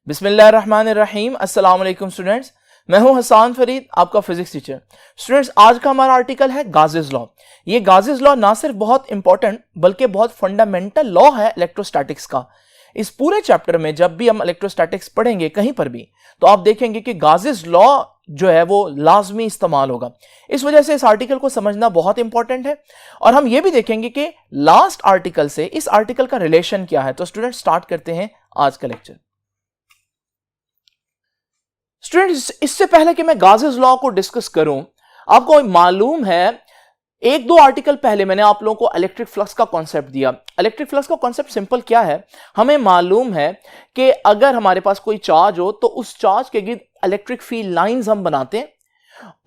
बिस्मिल्लाहिर्रहमानिर्रहीम। अस्सलाम वालेकुम स्टूडेंट्स, मैं हूं हसन फरीद, आपका फिजिक्स टीचर। स्टूडेंट्स, आज का हमारा आर्टिकल है गाजेस लॉ। ये गाजेस लॉ ना सिर्फ बहुत इंपॉर्टेंट बल्कि बहुत फंडामेंटल लॉ है इलेक्ट्रोस्टैटिक्स का। इस पूरे चैप्टर में जब भी हम इलेक्ट्रोस्टैटिक्स पढ़ेंगे कहीं पर भी, तो आप देखेंगे कि गाजेस लॉ जो है वो लाजमी इस्तेमाल होगा। इस वजह से इस आर्टिकल को समझना बहुत इंपॉर्टेंट है। और हम ये भी देखेंगे कि लास्ट आर्टिकल से इस आर्टिकल का रिलेशन क्या है। तो स्टूडेंट, स्टार्ट करते हैं आज का लेक्चर। स्टूडेंट्स, इससे पहले कि मैं गाजेस लॉ को डिस्कस करूं, आपको मालूम है एक दो आर्टिकल पहले मैंने आप लोगों को इलेक्ट्रिक फ्लक्स का कॉन्सेप्ट दिया। इलेक्ट्रिक फ्लक्स का कॉन्सेप्ट सिंपल क्या है, हमें मालूम है कि अगर हमारे पास कोई चार्ज हो तो उस चार्ज के गिर्द इलेक्ट्रिक फील्ड लाइंस हम बनाते हैं,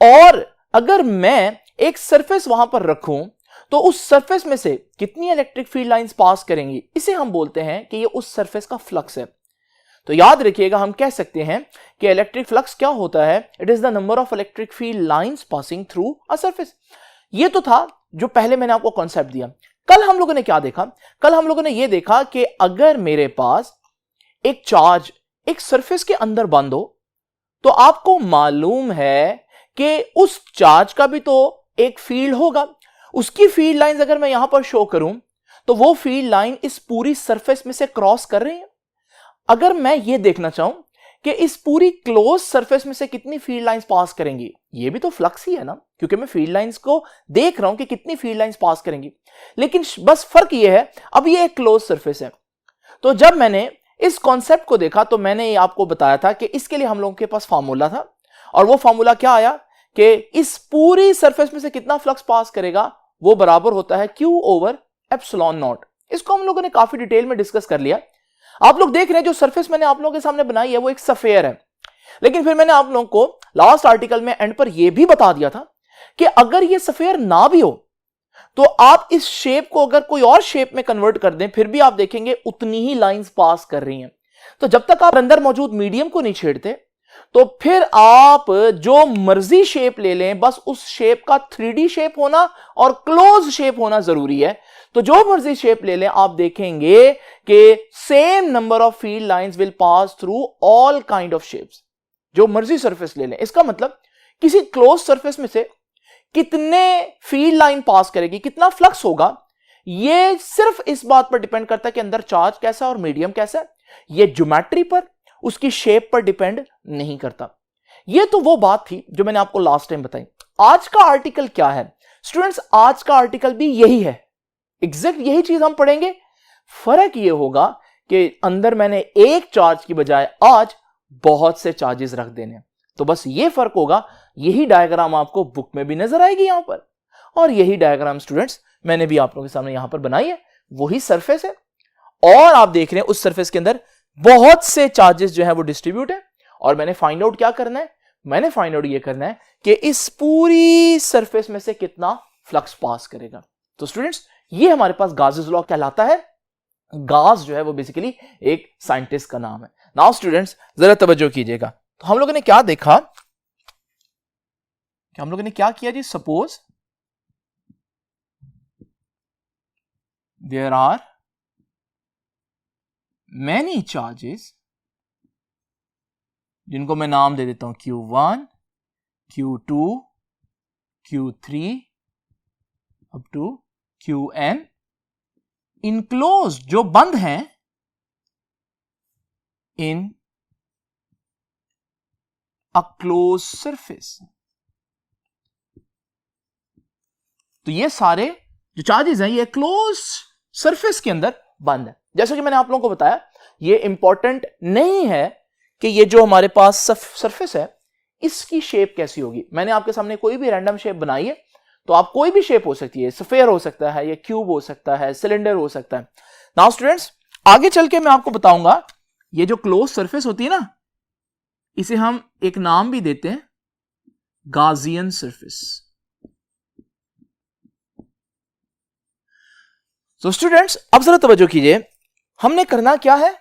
और अगर मैं एक सरफेस वहां पर रखूं तो उस सरफेस में से कितनी इलेक्ट्रिक फील्ड लाइंस पास करेंगी, इसे हम बोलते हैं कि ये उस सरफेस का फ्लक्स है। तो याद रखिएगा, हम कह सकते हैं कि इलेक्ट्रिक फ्लक्स क्या होता है, it is the number of electric field lines passing through a surface. ये तो था जो पहले मैंने आपको कॉन्सेप्ट दिया। कल हम लोगों ने क्या देखा, कल हम लोगों ने ये देखा कि अगर मेरे पास एक चार्ज एक सरफेस के अंदर बंद हो तो आपको मालूम है कि उस चार्ज का भी तो एक फील्ड होगा। उसकी फील्ड लाइंस अगर मैं यहां पर शो करूं तो वो फील्ड लाइन इस पूरी सरफेस में से क्रॉस कर रही है। अगर मैं ये देखना चाहूं कि इस पूरी क्लोज सरफेस में से कितनी फील्ड लाइंस पास करेंगी, ये भी तो फ्लक्स ही है ना, क्योंकि मैं फील्ड लाइंस को देख रहा हूं कि कितनी फील्ड लाइंस पास करेंगी। लेकिन बस फर्क ये है, अब ये एक क्लोज सरफेस है। तो जब मैंने इस कॉन्सेप्ट को देखा तो मैंने ये आपको बताया था कि इसके लिए हम लोगों के पास फार्मूला था, और वो फार्मूला क्या आया कि इस पूरी सरफेस में से कितना फ्लक्स पास करेगा वो बराबर होता है Q ओवर एप्सिलॉन नॉट। इसको हम लोगों ने काफी डिटेल में डिस्कस कर लिया। आप लोग देख रहे हैं जो सरफेस मैंने आप लोगों के सामने बनाई है वो एक सफेयर है। लेकिन फिर मैंने आप लोगों को लास्ट आर्टिकल में एंड पर यह भी बता दिया था कि अगर ये सफेयर ना भी हो तो आप इस शेप को अगर कोई और शेप में कन्वर्ट कर दें, फिर भी आप देखेंगे उतनी ही लाइंस पास कर रही हैं। तो जब तक आप अंदर मौजूद मीडियम को नहीं छेड़ते तो फिर आप जो मर्जी शेप ले लें, बस उस शेप का 3D शेप होना और क्लोज शेप होना जरूरी है। तो जो मर्जी शेप ले लें, आप देखेंगे कि same number of field lines will pass through all kind of shapes. जो मर्जी सरफेस ले लें, इसका मतलब किसी क्लोज सरफेस में से कितने फील्ड लाइन पास करेगी, कितना फ्लक्स होगा, यह सिर्फ इस बात पर डिपेंड करता है कि अंदर चार्ज कैसा और मीडियम कैसा है। यह ज्योमेट्री पर, उसकी शेप पर डिपेंड नहीं करता। यह तो वो बात थी जो मैंने आपको लास्ट टाइम बताई। आज का आर्टिकल क्या है स्टूडेंट्स, आज का आर्टिकल भी यही है, एग्जैक्ट यही चीज हम पढ़ेंगे। फर्क यह होगा कि अंदर मैंने एक चार्ज की बजाय आज बहुत से चार्जेस रख देने। तो बस ये फर्क होगा। यही डायग्राम आपको बुक में भी नजर आएगी यहां पर, और यही डायग्राम स्टूडेंट्स मैंने भी आप लोगों के सामने यहां पर बनाई है। वही सरफेस है, और आप देख रहे हैं उस सरफेस के अंदर बहुत से चार्जेस जो है वो डिस्ट्रीब्यूट है। और मैंने फाइंड आउट क्या करना है, मैंने फाइंड आउट ये करना है कि इस पूरी सरफेस में से कितना फ्लक्स पास करेगा। तो स्टूडेंट्स, ये हमारे पास गाजेस लॉ कहलाता है। गाज जो है वो बेसिकली एक साइंटिस्ट का नाम है। नाउ स्टूडेंट्स, जरा तवज्जो कीजिएगा। तो हम लोगों ने क्या देखा कि हम लोगों ने क्या किया जी, suppose there are many charges, जिनको मैं नाम दे देता हूं Q1, Q2, Q3 up to Qn, enclose जो बंद हैं इन अ क्लोज सरफेस। तो ये सारे जो चार्जेस हैं ये क्लोज सरफेस के अंदर बंद है। जैसा कि मैंने आप लोगों को बताया, ये इंपॉर्टेंट नहीं है कि ये जो हमारे पास सरफेस है इसकी शेप कैसी होगी। मैंने आपके सामने कोई भी रैंडम शेप बनाई है, तो आप कोई भी शेप हो सकती है, स्फेयर हो सकता है, या क्यूब हो सकता है, सिलेंडर हो सकता है। नाउ स्टूडेंट्स, आगे चल के मैं आपको बताऊंगा ये जो क्लोज सरफेस होती है ना, इसे हम एक नाम भी देते हैं गाजियन सरफेस। तो स्टूडेंट्स, अब जरा तवज्जो कीजिए, हमने करना क्या है,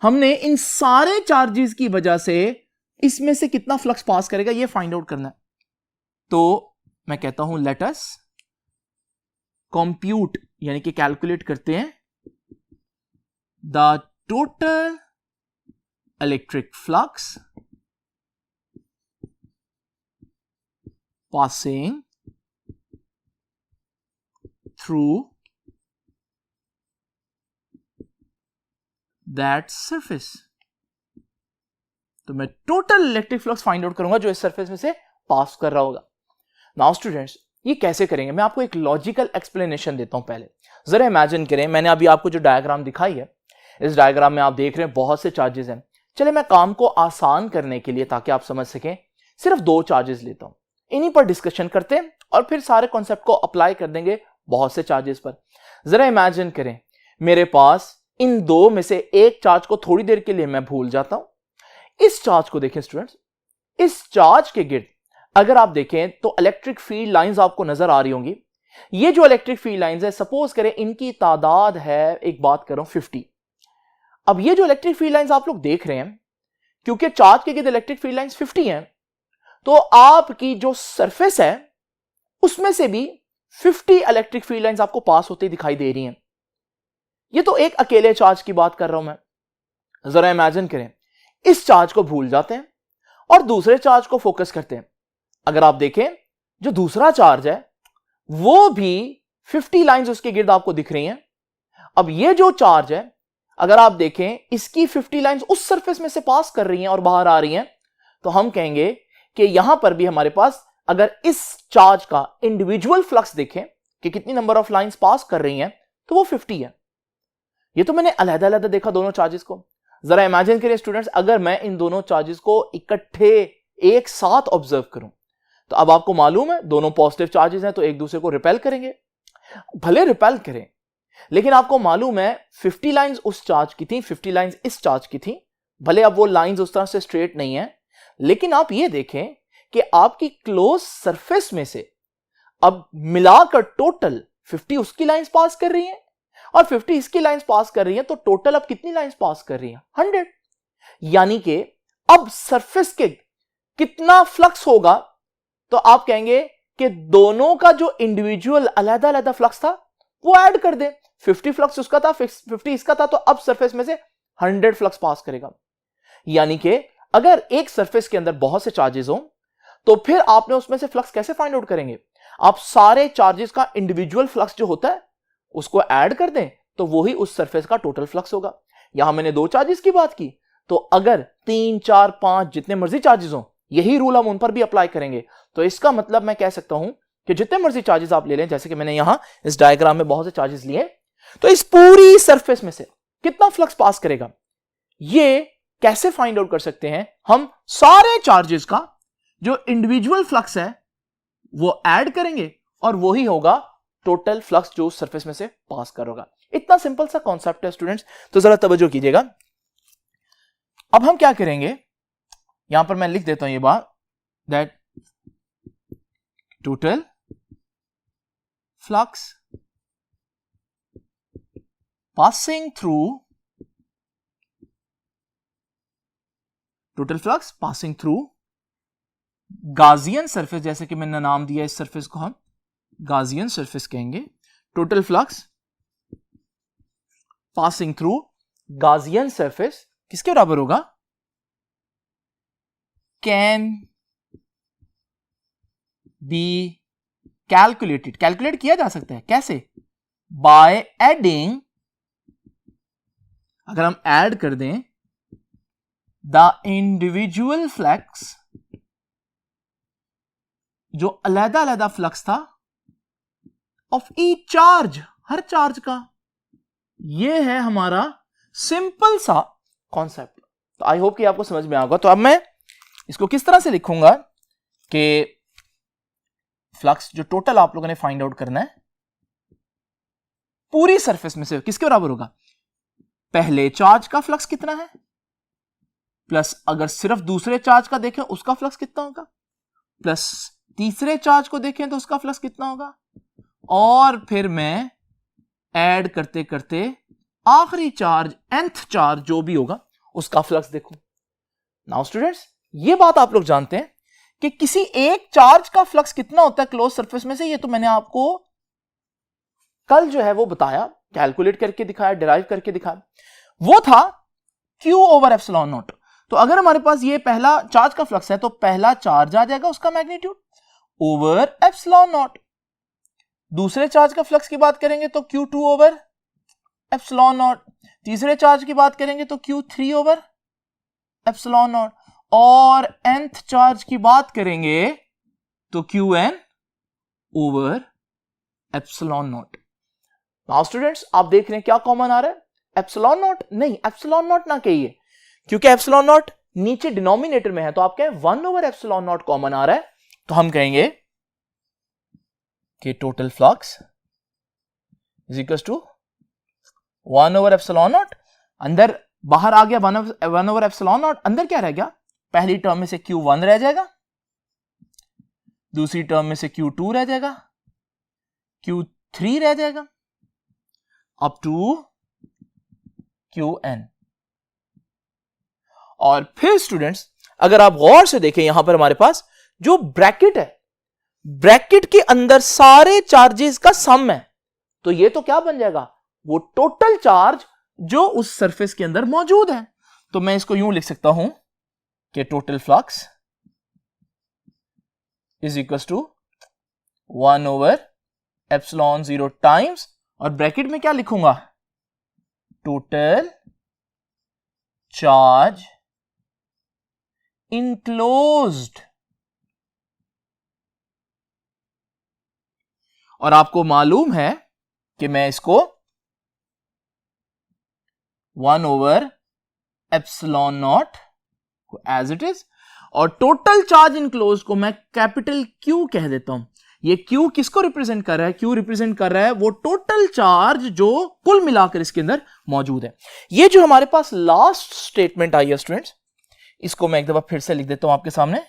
हमने इन सारे चार्जेस की वजह से इसमें से कितना फ्लक्स पास करेगा ये फाइंड आउट करना है। तो मैं कहता हूं लेट अस कंप्यूट, यानी कि कैलकुलेट करते हैं the total electric flux passing through that surface। तो मैं total electric flux find out करूंगा जो इस सरफेस में से पास कर रहा होगा। नाउ स्टूडेंट्स, ये कैसे करेंगे? मैं आपको एक लॉजिकल एक्सप्लेनेशन देता हूं। पहले जरा इमेजिन करें, मैंने अभी आपको जो डायग्राम दिखाई है, इस डायग्राम में आप देख रहे हैं बहुत से चार्जेस हैं। चले मैं काम को आसान करने के लिए, ताकि आप समझ सकें, सिर्फ 2 चार्जेस लेता हूं, इन्हीं पर डिस्कशन करते हैं और फिर सारे कॉन्सेप्ट को अप्लाई कर देंगे बहुत से चार्जेस पर। जरा इमेजिन करें, मेरे पास इन 2 में से एक चार्ज को थोड़ी देर के लिए मैं भूल जाता हूं। इस चार्ज को देखें स्टूडेंट्स, इस चार्ज के गिर्द अगर आप देखें तो इलेक्ट्रिक फील्ड लाइंस आपको नजर आ रही होंगी। ये जो इलेक्ट्रिक फील्ड लाइंस है, सपोज करें इनकी तादाद है, एक बात करूं 50। अब ये जो इलेक्ट्रिक फील्ड लाइंस आप लोग देख रहे हैं, क्योंकि चार्ज के गिर्द इलेक्ट्रिक फील्ड लाइंस 50 हैं, तो आपकी जो सरफेस है उसमें से भी 50 इलेक्ट्रिक फील्ड लाइंस आपको पास होते दिखाई दे रही हैं। ये तो एक अकेले चार्ज की बात कर रहा हूं मैं। जरा इमेजिन करें, इस चार्ज को भूल जाते हैं और दूसरे चार्ज को फोकस करते हैं। अगर आप देखें, जो दूसरा चार्ज है वो भी 50 लाइंस उसके गिर्द आपको दिख रही हैं। अब ये जो चार्ज है, अगर आप देखें, इसकी 50 लाइंस उस सरफेस में से पास कर रही हैं और बाहर आ रही हैं, तो हम कहेंगे कि यहां पर भी हमारे पास, अगर इस चार्ज का इंडिविजुअल फ्लक्स देखें कि कितनी नंबर ऑफ लाइंस पास कर रही हैं, तो वो 50 है। ये तो मैंने अलग-अलग देखा दोनों चार्जेस को। जरा इमेजिन करिए स्टूडेंट्स, अगर मैं इन दोनों चार्जेस को इकट्ठे एक साथ ऑब्जर्व करूं, तो अब आपको मालूम है दोनों पॉजिटिव चार्जेस हैं, तो एक दूसरे को रिपेल करेंगे। भले रिपेल करें, लेकिन आपको मालूम है 50 लाइंस उस चार्ज की थी, 50 लाइंस इस चार्ज की थी। भले अब वो लाइंस उस तरह से स्ट्रेट नहीं है, लेकिन आप ये देखें कि आपकी क्लोज सरफेस में से अब मिलाकर टोटल 50 उसकी लाइंस पास कर रही हैं और 50 इसकी लाइंस पास कर रही हैं, तो टोटल अब कितनी लाइंस पास कर रही हैं? 100। यानी कि अब सरफेस के कितना फ्लक्स होगा, तो आप कहेंगे कि दोनों का जो इंडिविजुअल अलग-अलग फ्लक्स था वो ऐड कर दे। 50 फ्लक्स उसका था, 50 इसका था, तो अब सरफेस में से 100 फ्लक्स पास करेगा। यानी कि अगर एक सरफेस के अंदर बहुत से चार्जेस हो, तो फिर आपने उसमें से फ्लक्स कैसे फाइंड आउट करेंगे? आप सारे चार्जेस का इंडिविजुअल फ्लक्स जो होता है उसको ऐड कर दें, तो वही उस सरफेस का टोटल फ्लक्स होगा। यहां मैंने 2 चार्जेस की बात की, तो अगर 3, 4, 5 जितने मर्जी चार्जेस हो, यही रूल हम उन पर भी अप्लाई करेंगे। तो इसका मतलब मैं कह सकता हूं कि जितने मर्जी चार्जेस आप ले लें, जैसे कि मैंने यहां इस डायग्राम में बहुत से चार्जेस लिए, तो इस पूरी सरफेस में से कितना फ्लक्स पास करेगा, ये कैसे फाइंड आउट कर सकते हैं? हम सारे चार्जेस का जो इंडिविजुअल फ्लक्स है वो ऐड करेंगे और वही होगा टोटल फ्लक्स जो उस सरफेस में से पास करेगा। इतना सिंपल सा कॉन्सेप्ट है स्टूडेंट्स, तो जरा तवज्जो कीजिएगा। अब हम क्या करेंगे, यहां पर मैं लिख देता हूं ये बात, that total flux passing through, total flux passing through Gaussian surface, जैसे कि मैंने नाम दिया इस सरफेस को हम गाजियन सरफेस कहेंगे। Total flux passing through Gaussian surface किसके बराबर होगा? कैन बी कैलकुलेटेड, कैलकुलेट किया जा सकता है। कैसे? बाय एडिंग, अगर हम ऐड कर दें द इंडिविजुअल फ्लक्स, जो अलग-अलग फ्लक्स था, of each charge, her charge का। यह है हमारा सिंपल सा कॉन्सेप्ट। तो आई होप कि आपको समझ में आएगा। तो अब मैं इसको किस तरह से लिखूंगा कि फ्लक्स जो टोटल आप लोगों ने फाइंड आउट करना है पूरी सरफेस में से किसके बराबर होगा? पहले चार्ज का फ्लक्स कितना है, प्लस अगर सिर्फ दूसरे चार्ज का देखें उसका फ्लक्स कितना होगा, प्लस तीसरे चार्ज को देखें तो उसका फ्लक्स कितना होगा, और फिर मैं ऐड करते करते आखिरी चार्ज, nth चार्ज जो भी होगा उसका फ्लक्स देखूं। नाउ स्टूडेंट्स, ये बात आप लोग जानते हैं कि किसी एक चार्ज का फ्लक्स कितना होता है क्लोज सरफेस में से, ये तो मैंने आपको कल जो है वो बताया, कैलकुलेट करके दिखाया, डिराइव करके दिखाया। वो था Q/ε0। तो अगर हमारे पास ये पहला चार्ज का फ्लक्स है तो पहला चार्ज आ जाएगा उसका मैग्नीट्यूड ओवर एप्सिलॉन नॉट। दूसरे चार्ज का फ्लक्स की बात करेंगे तो Q2 ओवर एप्सिलॉन नॉट। तीसरे चार्ज की बात करेंगे तो Q3 ओवर एप्सिलॉन नॉट। और nth चार्ज की बात करेंगे तो Qn over epsilon not. Now students आप देख रहे हैं क्या कॉमन आ रहा है? एप्सिलॉन नॉट नहीं, एप्सिलॉन नॉट ना कहिए क्योंकि एप्सिलॉन नॉट नीचे डिनोमिनेटर में है, तो आप कहें 1 ओवर एप्सिलॉन नॉट कॉमन आ रहा है, तो हम कहेंगे कि total flux is equal to 1 over epsilon not. अंदर बाहर आ गया 1 ओवर एप्सिलॉन नॉट, अंदर क्या रह गया? पहली टर्म में से Q1 रह जाएगा, दूसरी टर्म में से Q2 रह जाएगा, Q3 रह जाएगा, अप टू Qn। और फिर स्टूडेंट्स अगर आप गौर से देखें यहां पर हमारे पास जो ब्रैकेट है, ब्रैकेट के अंदर सारे चार्जेस का सम है, तो ये तो क्या बन जाएगा? वो टोटल चार्ज जो उस सरफेस के अंदर मौजूद है। तो मैं इसको यूं लिख सकता हूं कि total flux is equal to 1 over epsilon 0 times, और ब्रैकेट में क्या लिखूंगा? Total charge enclosed. और आपको मालूम है कि मैं इसको 1 ओवर एप्सिलॉन नॉट को एज इट इज, और टोटल चार्ज इनक्लोज्ड को मैं कैपिटल Q कह देता हूं। ये Q किसको रिप्रेजेंट कर रहा है? Q रिप्रेजेंट कर रहा है वो टोटल चार्ज जो कुल मिलाकर इसके अंदर मौजूद है। ये जो हमारे पास लास्ट स्टेटमेंट आई है स्टूडेंट्स, इसको मैं एक दफा फिर से लिख देता हूं आपके सामने।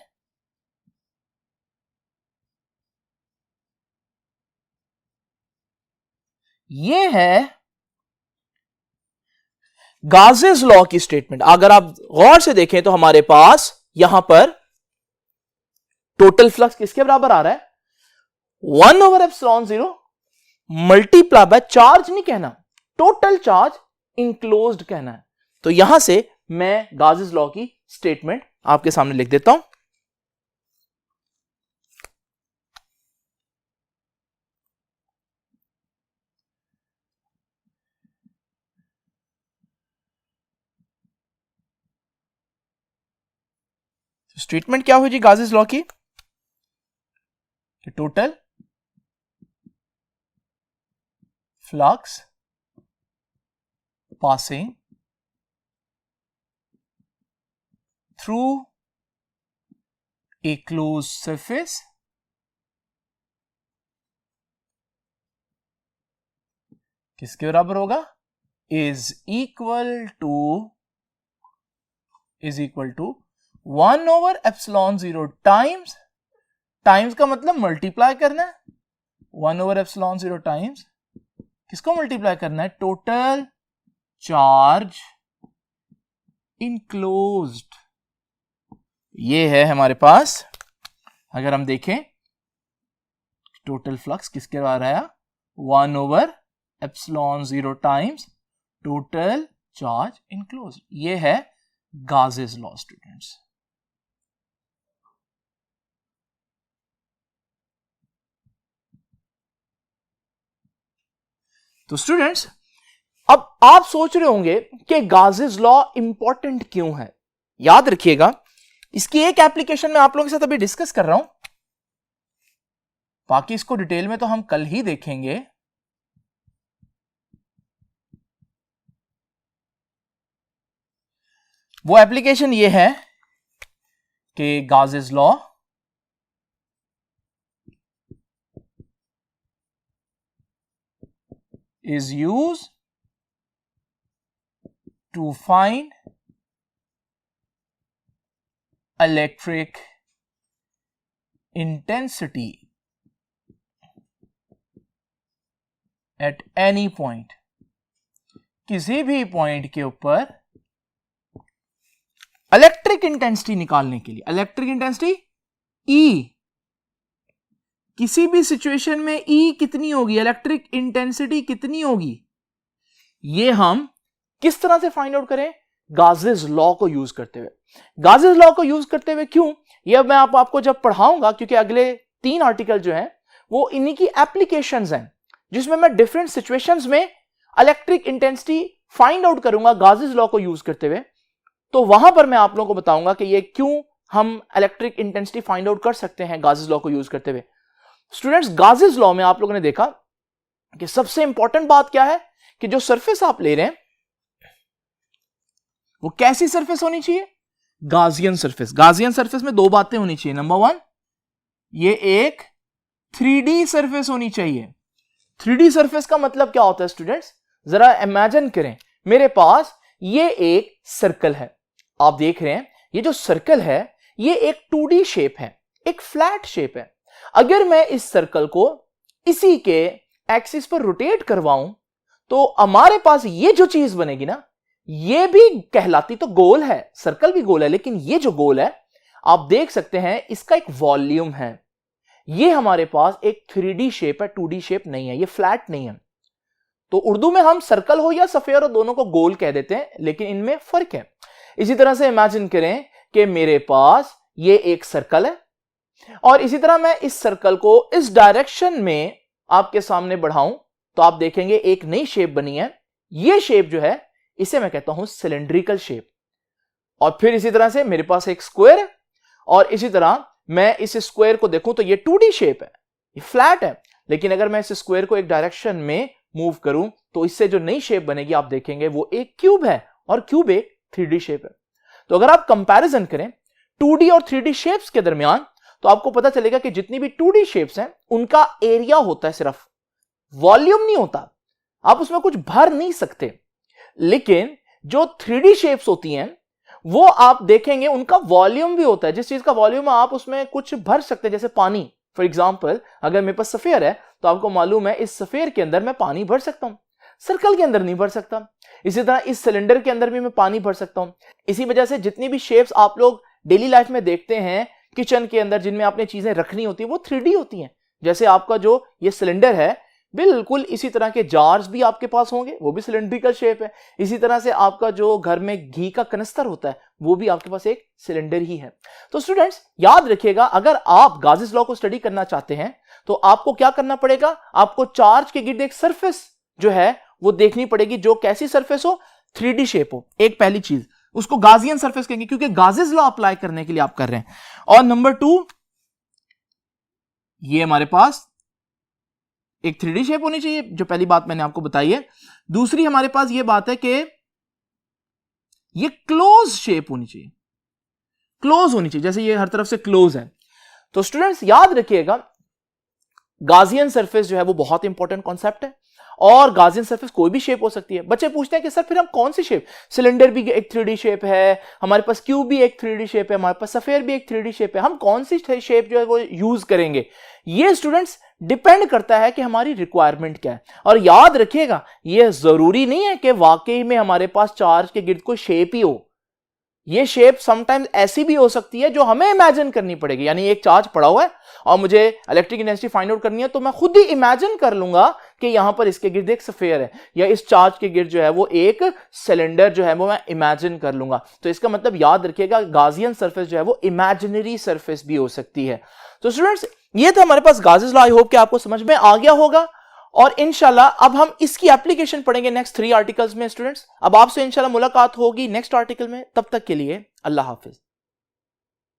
ये है गाजेस लॉ की स्टेटमेंट। अगर आप गौर से देखें तो हमारे पास यहां पर टोटल फ्लक्स किसके बराबर आ रहा है? 1 over epsilon 0 multiply by charge नहीं कहना, टोटल चार्ज इनक्लोज्ड कहना है। तो यहां से मैं गाजेस लॉ की स्टेटमेंट आपके सामने लिख देता हूं। स्टेटमेंट क्या हुई जी गाजेस लॉ की? Total flux passing through a closed surface किसके बराबर होगा? is equal to 1 over epsilon 0 times का मतलब मल्टीप्लाई करना है, 1 over epsilon 0 times किसको मल्टीप्लाई करना है? Total charge enclosed. ये है हमारे पास, अगर हम देखें टोटल फ्लक्स किसके द्वारा आया? 1 over epsilon 0 times total charge enclosed. ये है गाजेस लॉ स्टूडेंट्स। तो स्टूडेंट्स अब आप सोच रहे होंगे कि गाजेस लॉ इंपॉर्टेंट क्यों है। याद रखिएगा इसकी एक एप्लीकेशन में आप लोगों के साथ अभी डिस्कस कर रहा हूं, बाकी इसको डिटेल में तो हम कल ही देखेंगे। वो एप्लीकेशन ये है कि gauges law is used to find electric intensity at any point, किसी भी पॉइंट के ऊपर इलेक्ट्रिक इंटेंसिटी निकालने के लिए। इलेक्ट्रिक इंटेंसिटी E, किसी भी सिचुएशन में E कितनी होगी, इलेक्ट्रिक इंटेंसिटी कितनी होगी, ये हम किस तरह से फाइंड आउट करें? गाजेस लॉ को यूज करते हुए। गाजेस लॉ को यूज करते हुए क्यों, यह मैं आपको जब पढ़ाऊंगा, क्योंकि अगले 3 आर्टिकल जो हैं वो इन्हीं की एप्लीकेशंस हैं, जिसमें मैं डिफरेंट सिचुएशंस में इलेक्ट्रिक इंटेंसिटी फाइंड आउट करूंगा गाजेस लॉ को यूज करते हुए। तो वहां पर मैं आप लोगों को बताऊंगा कि ये क्यों हम इलेक्ट्रिक इंटेंसिटी फाइंड आउट कर सकते हैं गाजेस लॉ को यूज करते हुए। स्टूडेंट्स, गाजेस लॉ में आप लोगों ने देखा कि सबसे इंपॉर्टेंट बात क्या है कि जो सरफेस आप ले रहे हैं वो कैसी सरफेस होनी चाहिए, गाजियन सरफेस। गाजियन सरफेस में 2 बातें होनी चाहिए। नंबर 1, ये एक 3D सरफेस होनी चाहिए। 3D सरफेस का मतलब क्या होता है स्टूडेंट्स, जरा इमेजिन करें, मेरे पास ये एक सर्कल है, आप देख रहे हैं ये जो सर्कल है ये एक 2D शेप है, एक फ्लैट शेप है। अगर मैं इस सर्कल को इसी के एक्सिस पर रोटेट करवाऊं तो हमारे पास ये जो चीज बनेगी ना, ये भी कहलाती तो गोल है, सर्कल भी गोल है, लेकिन ये जो गोल है आप देख सकते हैं इसका एक वॉल्यूम है। ये हमारे पास एक 3D शेप है, 2D शेप नहीं है, ये फ्लैट नहीं है। तो उर्दू में हम सर्कल हो या सफेयर हो दोनों को गोल कह देते हैं, लेकिन इनमें फर्क है। इसी तरह से इमेजिन करें कि मेरे पास ये एक सर्कल है और इसी तरह मैं इस सर्कल को इस डायरेक्शन में आपके सामने बढ़ाऊं तो आप देखेंगे एक नई शेप बनी है। ये शेप जो है इसे मैं कहता हूं सिलेंड्रिकल शेप। और फिर इसी तरह से मेरे पास एक स्क्वायर है और इसी तरह मैं इस स्क्वायर को देखूं तो ये 2D शेप है, ये फ्लैट है, लेकिन अगर मैं इस स्क्वायर को एक डायरेक्शन में मूव करूं तो इससे जो नई शेप बनेगी आप देखेंगे वो एक क्यूब है और क्यूब एक 3D शेप है। तो अगर आप कंपैरिजन करें 2D और 3D शेप्स के दरमियान तो आपको पता चलेगा कि जितनी भी 2D शेप्स हैं उनका एरिया होता है, सिर्फ वॉल्यूम नहीं होता, आप उसमें कुछ भर नहीं सकते। लेकिन जो 3D शेप्स होती हैं वो आप देखेंगे उनका वॉल्यूम भी होता है, जिस चीज का वॉल्यूम आप उसमें कुछ भर सकते हैं, जैसे पानी। फॉर एग्जाम्पल अगर मेरे पास सफेयर है तो आपको मालूम है इस सफेयर के अंदर मैं पानी भर सकता हूं, सर्कल के अंदर नहीं भर सकता। इसी तरह इस सिलेंडर के अंदर भी मैं पानी भर सकता हूं। इसी वजह से जितनी भी शेप्स आप लोग डेली लाइफ में देखते हैं किचन के अंदर जिनमें आपने चीजें रखनी होती है वो 3D होती हैं। जैसे आपका जो ये सिलेंडर है बिल्कुल इसी तरह के जार्स भी आपके पास होंगे, वो भी सिलेंड्रिकल शेप है। इसी तरह से आपका जो घर में घी का कनस्तर होता है वो भी आपके पास एक सिलेंडर ही है। तो स्टूडेंट्स याद रखिएगा, अगर आप गाजेस लॉ को स्टडी करना चाहते हैं तो आपको क्या करना पड़ेगा, आपको चार्ज के गिर्द एक सरफेस जो है वो देखनी पड़ेगी, जो कैसी सरफेस हो, 3D शेप हो। एक पहली चीज, उसको गाजियन सरफेस कहेंगे क्योंकि गाजेस लॉ अप्लाई करने के लिए आप कर रहे हैं। और नंबर 2, ये हमारे पास एक 3D शेप होनी चाहिए, जो पहली बात मैंने आपको बताई है। दूसरी हमारे पास ये बात है कि ये क्लोज शेप होनी चाहिए, क्लोज होनी चाहिए, जैसे ये हर तरफ से क्लोज है। तो स्टूडेंट्स याद रखिएगा गाजियन सरफेस जो है वो बहुत इंपॉर्टेंट कॉन्सेप्ट है और गाजियन सरफेस कोई भी शेप हो सकती है। बच्चे पूछते हैं कि सर फिर हम कौन सी शेप, सिलेंडर भी एक 3D शेप है, हमारे पास क्यूब भी एक 3D शेप है, हमारे पास सफेयर भी एक 3D शेप है, हम कौन सी शेप जो है वो यूज करेंगे। ये स्टूडेंट्स डिपेंड करता है कि हमारी रिक्वायरमेंट क्या है। और याद रखिएगा ये जरूरी नहीं है कि वाकई में हमारे पास चार्ज के गिर्द कोई शेप ही हो, ये शेप समटाइम्स ऐसी भी हो सकती है जो हमें इमेजिन करनी पड़ेगी। यानी एक चार्ज पड़ा हुआ है और मुझे इलेक्ट्रिक इंटेंसिटी फाइंड आउट करनी है तो मैं खुद ही इमेजिन कर लूंगा कि यहां पर इसके गिर्द एक सफेयर है या इस चार्ज के गिर्द जो है वो एक सिलेंडर जो है वो मैं इमेजिन कर लूंगा। तो इसका मतलब याद रखिएगा गाजियन सरफेस जो है वो इमेजिनरी सरफेस भी हो सकती है। तो स्टूडेंट्स ये था हमारे पास गाजेस लॉ, आई होप कि आपको समझ में आ गया होगा और इंशाल्लाह अब हम इसकी एप्लीकेशन पढ़ेंगे नेक्स्ट 3 आर्टिकल्स में। स्टूडेंट्स अब आपसे इंशाल्लाह मुलाकात होगी नेक्स्ट आर्टिकल में, तब तक के लिए अल्लाह हाफिज।